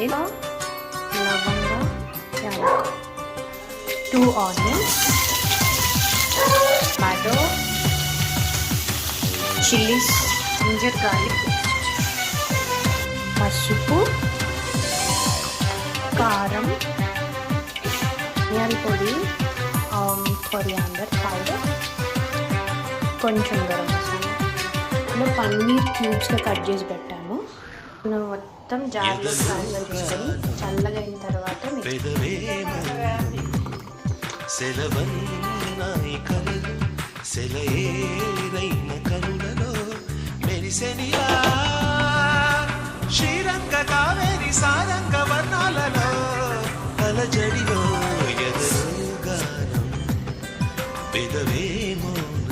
Oil, లవంగ, యాలక్, 2 onions, tomato, chillies, ginger garlic, పసుపు, కారం, ధనియాల పొడి, కొరియాండర్ పౌడర్, కొంచెం గరం మసాలా. నేను పన్నీర్ క్యూబ్స్గా కట్ చేసి పెట్టాను. నేను మొత్తం జార్లో ట్రాన్స్ఫర్ చేసుకొని చల్లగా అయిన తర్వాత శ్రీరంగ కావేరి సారంగ